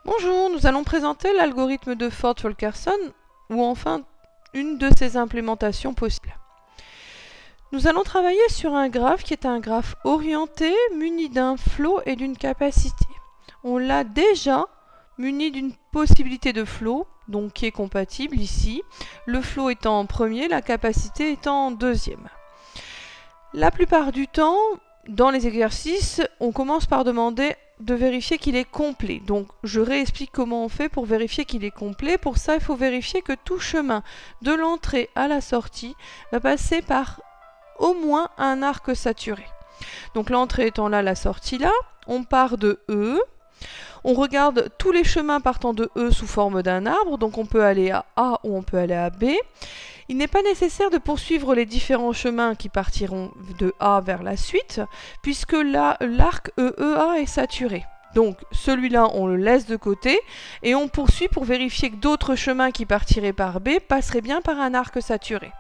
Bonjour, nous allons présenter l'algorithme de Ford-Fulkerson, ou enfin une de ses implémentations possibles. Nous allons travailler sur un graphe qui est un graphe orienté, muni d'un flow et d'une capacité. On l'a déjà muni d'une possibilité de flow, donc qui est compatible ici, le flow étant en premier, la capacité étant en deuxième. La plupart du temps, dans les exercices, on commence par demander de vérifier qu'il est complet. Donc je réexplique comment on fait pour vérifier qu'il est complet. Pour ça, il faut vérifier que tout chemin de l'entrée à la sortie va passer par au moins un arc saturé. Donc l'entrée étant là, la sortie là, on part de E. On regarde tous les chemins partant de E sous forme d'un arbre, donc on peut aller à A ou on peut aller à B. Il n'est pas nécessaire de poursuivre les différents chemins qui partiront de A vers la suite, puisque là, l'arc EEA est saturé. Donc celui-là, on le laisse de côté, et on poursuit pour vérifier que d'autres chemins qui partiraient par B passeraient bien par un arc saturé.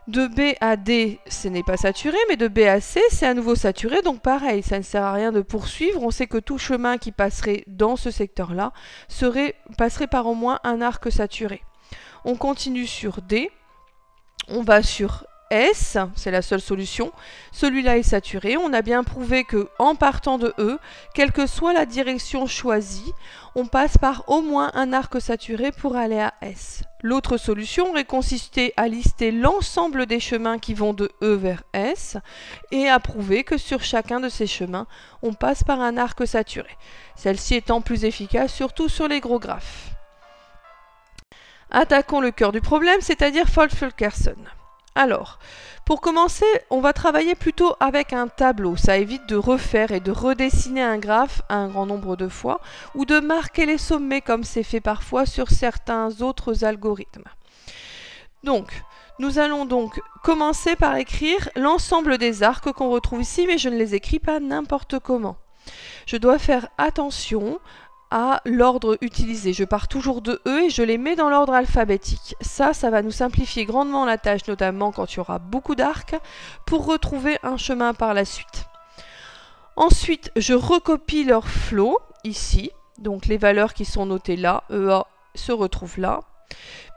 De B à D, ce n'est pas saturé, mais de B à C, c'est à nouveau saturé, donc pareil, ça ne sert à rien de poursuivre. On sait que tout chemin qui passerait dans ce secteur-là passerait par au moins un arc saturé. On continue sur D, on va sur S, c'est la seule solution. Celui-là est saturé. On a bien prouvé que en partant de E, quelle que soit la direction choisie, on passe par au moins un arc saturé pour aller à S. L'autre solution aurait consisté à lister l'ensemble des chemins qui vont de E vers S et à prouver que sur chacun de ces chemins, on passe par un arc saturé. Celle-ci étant plus efficace, surtout sur les gros graphes. Attaquons le cœur du problème, c'est-à-dire Ford-Fulkerson. Alors, pour commencer, on va travailler plutôt avec un tableau. Ça évite de refaire et de redessiner un graphe un grand nombre de fois ou de marquer les sommets comme c'est fait parfois sur certains autres algorithmes. Donc, nous allons donc commencer par écrire l'ensemble des arcs qu'on retrouve ici, mais je ne les écris pas n'importe comment. Je dois faire attention à l'ordre utilisé. Je pars toujours de E et je les mets dans l'ordre alphabétique. Ça va nous simplifier grandement la tâche, notamment quand il y aura beaucoup d'arcs, pour retrouver un chemin par la suite. Ensuite, je recopie leur flow, ici. Donc les valeurs qui sont notées là, EA, se retrouvent là.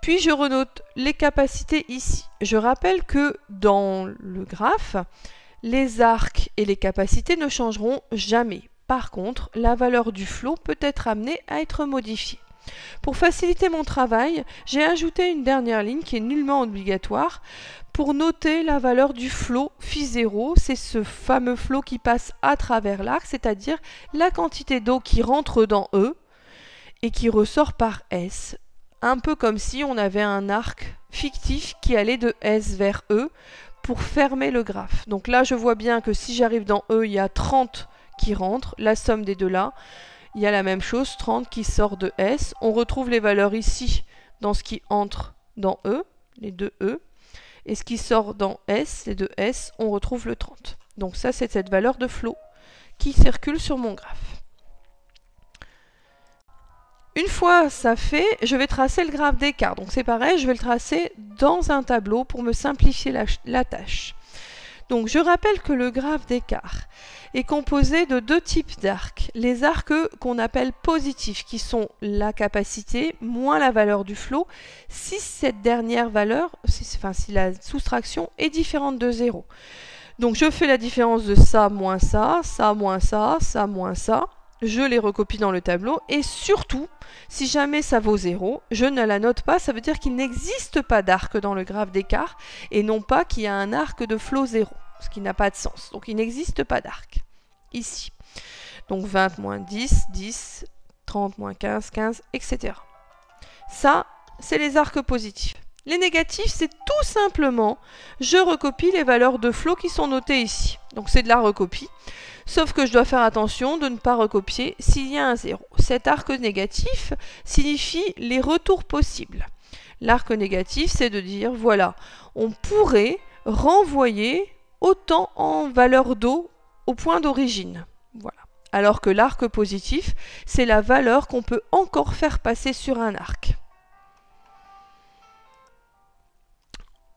Puis je renote les capacités ici. Je rappelle que dans le graphe, les arcs et les capacités ne changeront jamais. Par contre, la valeur du flow peut être amenée à être modifiée. Pour faciliter mon travail, j'ai ajouté une dernière ligne qui est nullement obligatoire pour noter la valeur du flow phi0. C'est ce fameux flow qui passe à travers l'arc, c'est-à-dire la quantité d'eau qui rentre dans E et qui ressort par S. Un peu comme si on avait un arc fictif qui allait de S vers E pour fermer le graphe. Donc là, je vois bien que si j'arrive dans E, il y a 30 qui rentre, la somme des deux là, il y a la même chose, 30 qui sort de S. On retrouve les valeurs ici dans ce qui entre dans E, les deux E, et ce qui sort dans S, les deux S, on retrouve le 30. Donc ça, c'est cette valeur de flow qui circule sur mon graphe. Une fois ça fait, je vais tracer le graphe d'écart. Donc c'est pareil, je vais le tracer dans un tableau pour me simplifier la tâche. Donc je rappelle que le graphe d'écart est composé de deux types d'arcs. Les arcs qu'on appelle positifs, qui sont la capacité moins la valeur du flow, si cette dernière valeur, si la soustraction est différente de 0. Donc je fais la différence de ça moins ça, ça moins ça, ça moins ça. Je les recopie dans le tableau et surtout, si jamais ça vaut 0, je ne la note pas, ça veut dire qu'il n'existe pas d'arc dans le graphe d'écart et non pas qu'il y a un arc de flow 0, ce qui n'a pas de sens. Donc il n'existe pas d'arc, ici. Donc 20 moins 10, 10, 30 moins 15, 15, etc. Ça, c'est les arcs positifs. Les négatifs, c'est tout simplement, je recopie les valeurs de flow qui sont notées ici. Donc c'est de la recopie. Sauf que je dois faire attention de ne pas recopier s'il y a un 0. Cet arc négatif signifie les retours possibles. L'arc négatif, c'est de dire, voilà, on pourrait renvoyer autant en valeur d'eau au point d'origine. Voilà. Alors que l'arc positif, c'est la valeur qu'on peut encore faire passer sur un arc.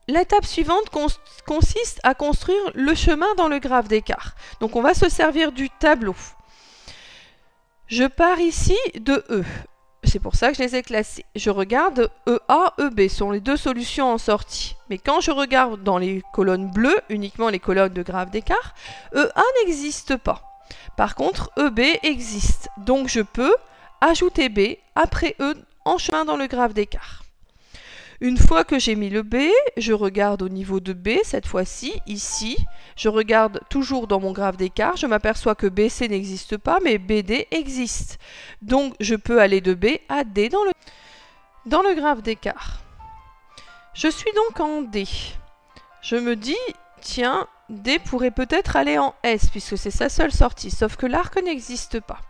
L'étape suivante consiste à construire le chemin dans le graphe d'écart. Donc on va se servir du tableau. Je pars ici de E. C'est pour ça que je les ai classés. Je regarde EA, EB, sont les deux solutions en sortie. Mais quand je regarde dans les colonnes bleues, uniquement les colonnes de graphe d'écart, EA n'existe pas. Par contre, EB existe. Donc je peux ajouter B après E en chemin dans le graphe d'écart. Une fois que j'ai mis le B, je regarde au niveau de B, cette fois-ci, ici. Je regarde toujours dans mon graphe d'écart, je m'aperçois que BC n'existe pas, mais BD existe. Donc je peux aller de B à D dans le graphe d'écart. Je suis donc en D. Je me dis, tiens, D pourrait peut-être aller en S, puisque c'est sa seule sortie, sauf que l'arc n'existe pas.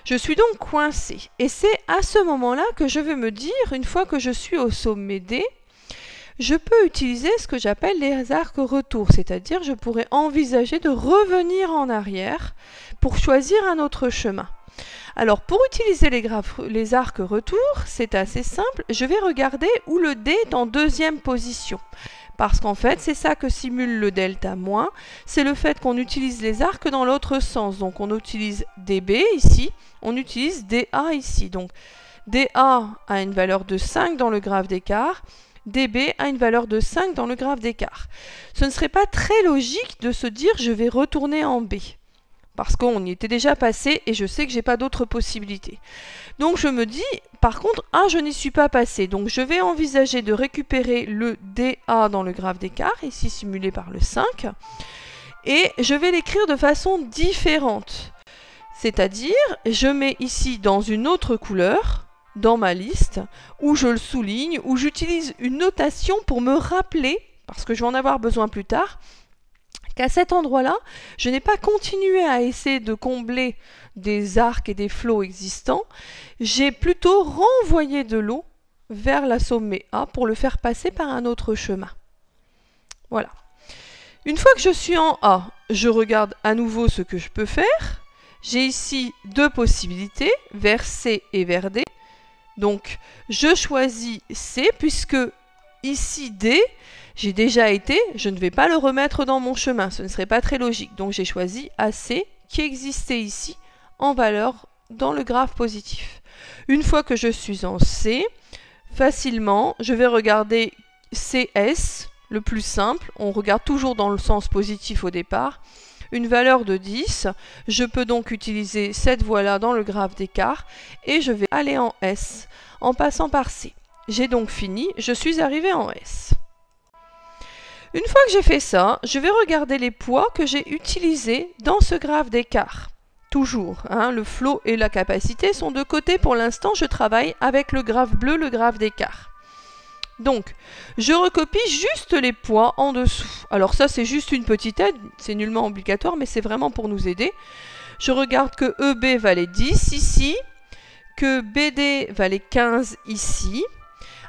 Je suis donc coincée. Et c'est à ce moment-là que je vais me dire, une fois que je suis au sommet D, je peux utiliser ce que j'appelle les arcs retours, c'est-à-dire je pourrais envisager de revenir en arrière pour choisir un autre chemin. Alors pour utiliser les arcs retours, c'est assez simple, je vais regarder où le D est en deuxième position. Parce qu'en fait, c'est ça que simule le delta moins, c'est le fait qu'on utilise les arcs dans l'autre sens. Donc on utilise DB ici, on utilise DA ici. Donc DA a une valeur de 5 dans le graphe d'écart, DB a une valeur de 5 dans le graphe d'écart. Ce ne serait pas très logique de se dire je vais retourner en B. Parce qu'on y était déjà passé et je sais que j'ai pas d'autres possibilités. Donc je me dis, par contre, je n'y suis pas passé. Donc je vais envisager de récupérer le DA dans le graphe d'écart, ici simulé par le 5. Et je vais l'écrire de façon différente. C'est-à-dire, je mets ici dans une autre couleur, dans ma liste, où je le souligne, où j'utilise une notation pour me rappeler, parce que je vais en avoir besoin plus tard, qu'à cet endroit-là, je n'ai pas continué à essayer de combler des arcs et des flots existants, j'ai plutôt renvoyé de l'eau vers la sommet A pour le faire passer par un autre chemin. Voilà. Une fois que je suis en A, je regarde à nouveau ce que je peux faire. J'ai ici deux possibilités, vers C et vers D. Donc, je choisis C puisque ici D, j'ai déjà été, je ne vais pas le remettre dans mon chemin, ce ne serait pas très logique. Donc j'ai choisi AC qui existait ici en valeur dans le graphe positif. Une fois que je suis en C, facilement, je vais regarder CS, le plus simple, on regarde toujours dans le sens positif au départ, une valeur de 10, je peux donc utiliser cette voie-là dans le graphe d'écart et je vais aller en S en passant par C. J'ai donc fini, je suis arrivé en S. Une fois que j'ai fait ça, je vais regarder les poids que j'ai utilisés dans ce graphe d'écart. Toujours, le flot et la capacité sont de côté. Pour l'instant, je travaille avec le graphe bleu, le graphe d'écart. Donc, je recopie juste les poids en dessous. Alors ça, c'est juste une petite aide, c'est nullement obligatoire, mais c'est vraiment pour nous aider. Je regarde que EB valait 10 ici, que BD valait 15 ici.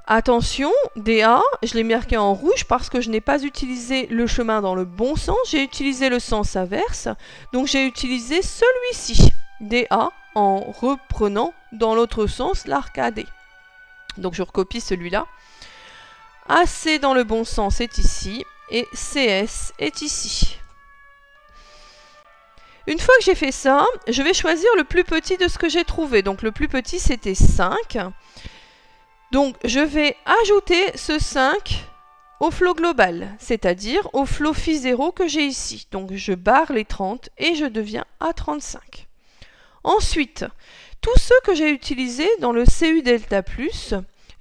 Attention, DA, je l'ai marqué en rouge parce que je n'ai pas utilisé le chemin dans le bon sens, j'ai utilisé le sens inverse, donc j'ai utilisé celui-ci, DA, en reprenant dans l'autre sens l'arc AD. Donc je recopie celui-là. AC dans le bon sens est ici, et CS est ici. Une fois que j'ai fait ça, je vais choisir le plus petit de ce que j'ai trouvé. Donc le plus petit c'était 5. Donc je vais ajouter ce 5 au flot global, c'est-à-dire au flot phi 0 que j'ai ici. Donc je barre les 30 et je deviens à 35. Ensuite, tous ceux que j'ai utilisés dans le CU delta+,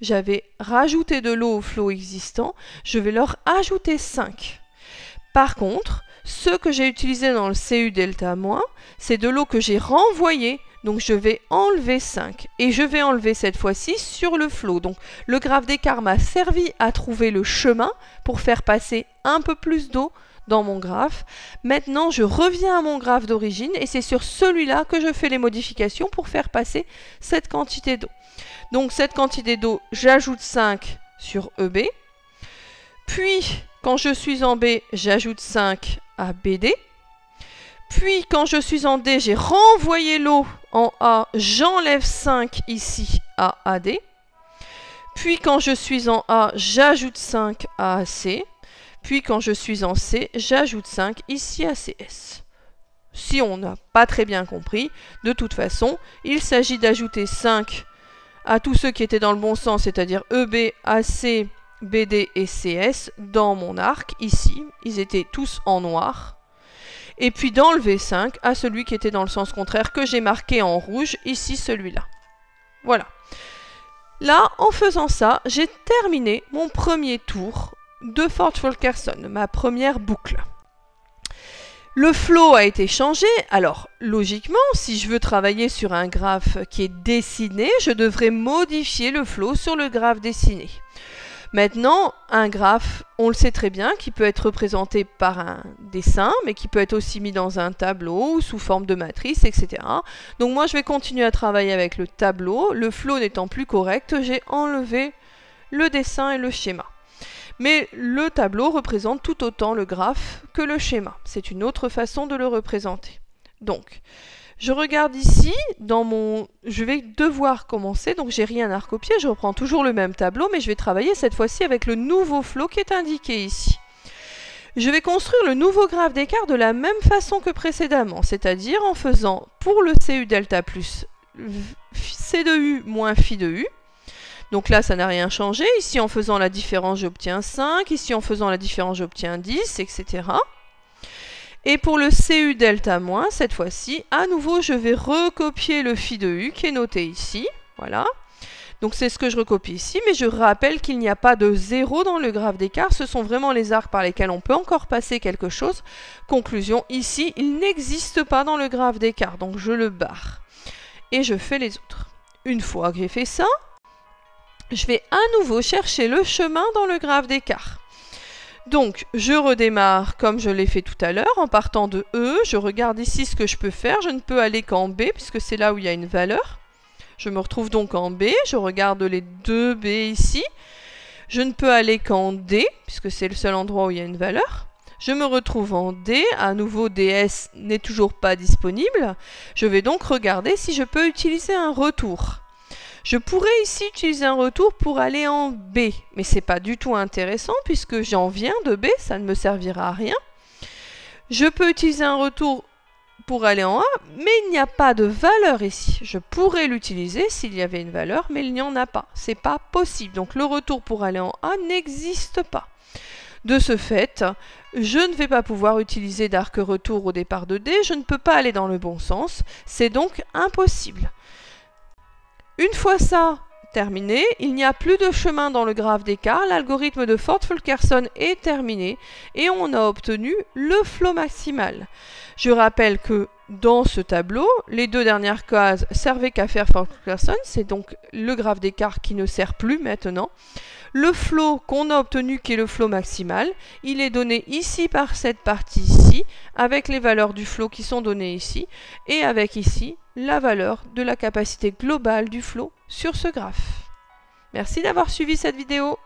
j'avais rajouté de l'eau au flot existant, je vais leur ajouter 5. Par contre, ceux que j'ai utilisés dans le CU delta-, c'est de l'eau que j'ai renvoyée, donc je vais enlever 5. Et je vais enlever cette fois-ci sur le flot. Donc le graphe d'écart m'a servi à trouver le chemin pour faire passer un peu plus d'eau dans mon graphe. Maintenant, je reviens à mon graphe d'origine et c'est sur celui-là que je fais les modifications pour faire passer cette quantité d'eau. Donc cette quantité d'eau, j'ajoute 5 sur EB. Puis, quand je suis en B, j'ajoute 5 à BD. Puis, quand je suis en D, j'ai renvoyé l'eau en A, j'enlève 5 ici à AD. Puis, quand je suis en A, j'ajoute 5 à AC. Puis, quand je suis en C, j'ajoute 5 ici à CS. Si on n'a pas très bien compris, de toute façon, il s'agit d'ajouter 5 à tous ceux qui étaient dans le bon sens, c'est-à-dire EB, AC, BD et CS dans mon arc, ici. Ils étaient tous en noir. Et puis d'enlever 5 à celui qui était dans le sens contraire, que j'ai marqué en rouge, ici celui-là. Voilà. Là, en faisant ça, j'ai terminé mon premier tour de Fort Fulkerson, ma première boucle. Le flow a été changé, alors logiquement, si je veux travailler sur un graphe qui est dessiné, je devrais modifier le flow sur le graphe dessiné. Maintenant, un graphe, on le sait très bien, qui peut être représenté par un dessin, mais qui peut être aussi mis dans un tableau ou sous forme de matrice, etc. Donc moi, je vais continuer à travailler avec le tableau. Le flow n'étant plus correct, j'ai enlevé le dessin et le schéma. Mais le tableau représente tout autant le graphe que le schéma. C'est une autre façon de le représenter. Donc, je regarde ici, je vais devoir commencer, donc j'ai rien à recopier, je reprends toujours le même tableau, mais je vais travailler cette fois-ci avec le nouveau flow qui est indiqué ici. Je vais construire le nouveau graphe d'écart de la même façon que précédemment, c'est-à-dire en faisant pour le CU delta plus C de U moins phi de U. Donc là, ça n'a rien changé. Ici, en faisant la différence, j'obtiens 5. Ici, en faisant la différence, j'obtiens 10, etc. Et pour le CU delta moins, cette fois-ci, à nouveau, je vais recopier le phi de U qui est noté ici. Voilà. Donc c'est ce que je recopie ici, mais je rappelle qu'il n'y a pas de 0 dans le graphe d'écart. Ce sont vraiment les arcs par lesquels on peut encore passer quelque chose. Conclusion, ici, il n'existe pas dans le graphe d'écart. Donc je le barre. Et je fais les autres. Une fois que j'ai fait ça, je vais à nouveau chercher le chemin dans le graphe d'écart. Donc, je redémarre comme je l'ai fait tout à l'heure, en partant de E. Je regarde ici ce que je peux faire. Je ne peux aller qu'en B, puisque c'est là où il y a une valeur. Je me retrouve donc en B. Je regarde les deux B ici. Je ne peux aller qu'en D, puisque c'est le seul endroit où il y a une valeur. Je me retrouve en D. À nouveau, DS n'est toujours pas disponible. Je vais donc regarder si je peux utiliser un retour. Je pourrais ici utiliser un retour pour aller en B, mais ce n'est pas du tout intéressant puisque j'en viens de B, ça ne me servira à rien. Je peux utiliser un retour pour aller en A, mais il n'y a pas de valeur ici. Je pourrais l'utiliser s'il y avait une valeur, mais il n'y en a pas. Ce n'est pas possible. Donc le retour pour aller en A n'existe pas. De ce fait, je ne vais pas pouvoir utiliser d'arc retour au départ de D, je ne peux pas aller dans le bon sens, c'est donc impossible. Une fois ça terminé, il n'y a plus de chemin dans le graphe d'écart, l'algorithme de Fort Fulkerson est terminé et on a obtenu le flow maximal. Je rappelle que dans ce tableau, les deux dernières cases servaient qu'à faire Fort Fulkerson, c'est donc le graphe d'écart qui ne sert plus maintenant. Le flow qu'on a obtenu, qui est le flow maximal, il est donné ici par cette partie ici, avec les valeurs du flow qui sont données ici, et avec ici la valeur de la capacité globale du flow sur ce graphe. Merci d'avoir suivi cette vidéo.